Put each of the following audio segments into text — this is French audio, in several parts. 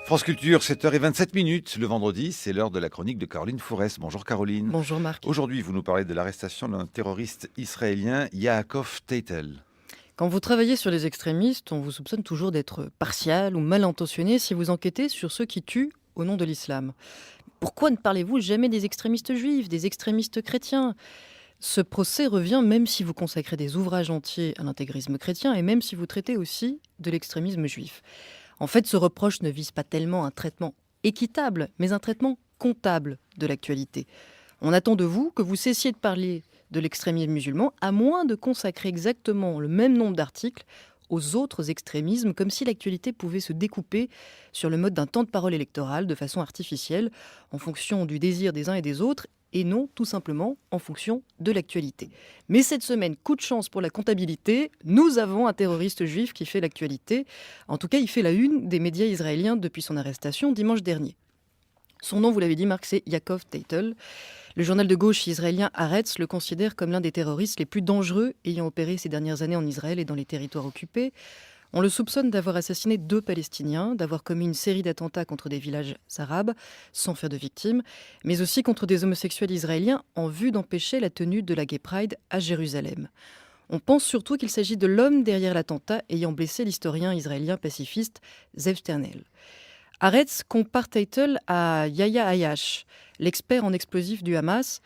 France Culture, 7h27. Le vendredi, c'est l'heure de la chronique de Caroline Fourès. Bonjour Caroline. Bonjour Marc. Aujourd'hui, vous nous parlez de l'arrestation d'un terroriste israélien, Yaakov Teitel. Quand vous travaillez sur les extrémistes, on vous soupçonne toujours d'être partial ou mal intentionné si vous enquêtez sur ceux qui tuent au nom de l'islam. Pourquoi ne parlez-vous jamais des extrémistes juifs, des extrémistes chrétiens? Ce procès revient même si vous consacrez des ouvrages entiers à l'intégrisme chrétien et même si vous traitez aussi de l'extrémisme juif. En fait, ce reproche ne vise pas tellement un traitement équitable, mais un traitement comptable de l'actualité. On attend de vous que vous cessiez de parler de l'extrémisme musulman, à moins de consacrer exactement le même nombre d'articles aux autres extrémismes, comme si l'actualité pouvait se découper sur le mode d'un temps de parole électoral de façon artificielle, en fonction du désir des uns et des autres, et non tout simplement en fonction de l'actualité. Mais cette semaine, coup de chance pour la comptabilité, nous avons un terroriste juif qui fait l'actualité. En tout cas, il fait la une des médias israéliens depuis son arrestation dimanche dernier. Son nom, vous l'avez dit Marc, c'est Yaakov Teitel. Le journal de gauche israélien Haaretz le considère comme l'un des terroristes les plus dangereux ayant opéré ces dernières années en Israël et dans les territoires occupés. On le soupçonne d'avoir assassiné 2 Palestiniens, d'avoir commis une série d'attentats contre des villages arabes, sans faire de victimes, mais aussi contre des homosexuels israéliens en vue d'empêcher la tenue de la Gay Pride à Jérusalem. On pense surtout qu'il s'agit de l'homme derrière l'attentat ayant blessé l'historien israélien pacifiste Zev Sternel. Haaretz compare Teitel à Yahya Ayash, l'expert en explosifs du Hamas,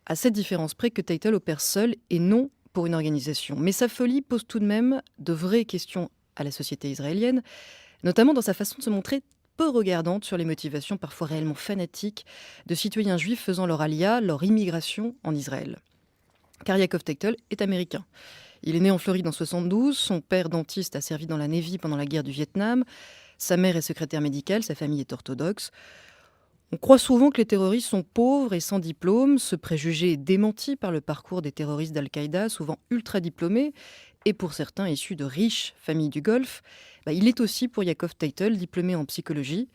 à cette différence près que Teitel opère seul et non pour une organisation. Mais sa folie pose tout de même de vraies questions à la société israélienne, notamment dans sa façon de se montrer peu regardante sur les motivations parfois réellement fanatiques de citoyens juifs faisant leur alia, leur immigration en Israël. Car Yaakov Teitel est américain. Il est né en Floride en 1972, son père dentiste a servi dans la Navy pendant la guerre du Vietnam, sa mère est secrétaire médicale, sa famille est orthodoxe. On croit souvent que les terroristes sont pauvres et sans diplôme. Ce préjugé est démenti par le parcours des terroristes d'Al-Qaïda, souvent ultra diplômés, et pour certains issus de riches familles du Golfe. Il est aussi pour Yaakov Teitel, diplômé en psychologie.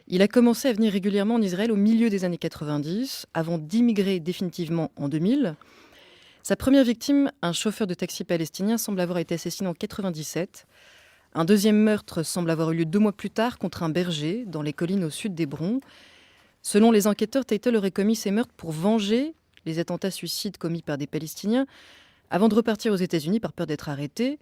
Il a commencé à venir régulièrement en Israël au milieu des années 90, avant d'immigrer définitivement en 2000. Sa première victime, un chauffeur de taxi palestinien, semble avoir été assassiné en 97. Un deuxième meurtre semble avoir eu lieu 2 mois plus tard contre un berger dans les collines au sud d'Hébron. Selon les enquêteurs, Teitel aurait commis ces meurtres pour venger les attentats suicides commis par des Palestiniens avant de repartir aux États-Unis par peur d'être arrêté.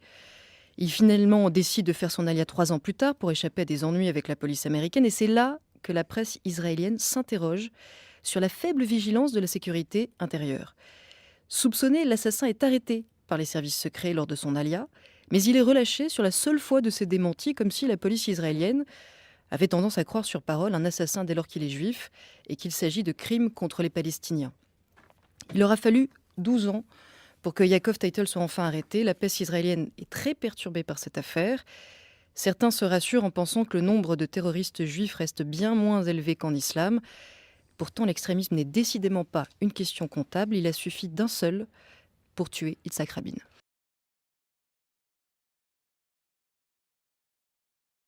Il finalement décide de faire son alia 3 ans plus tard pour échapper à des ennuis avec la police américaine. Et c'est là que la presse israélienne s'interroge sur la faible vigilance de la sécurité intérieure. Soupçonné, l'assassin est arrêté par les services secrets lors de son alia, mais il est relâché sur la seule foi de ses démentis, comme si la police israélienne avait tendance à croire sur parole un assassin dès lors qu'il est juif et qu'il s'agit de crimes contre les Palestiniens. Il aura fallu 12 ans pour que Yaakov Teitel soit enfin arrêté. La presse israélienne est très perturbée par cette affaire. Certains se rassurent en pensant que le nombre de terroristes juifs reste bien moins élevé qu'en islam. Pourtant, l'extrémisme n'est décidément pas une question comptable. Il a suffi d'un seul pour tuer Yitzhak Rabin.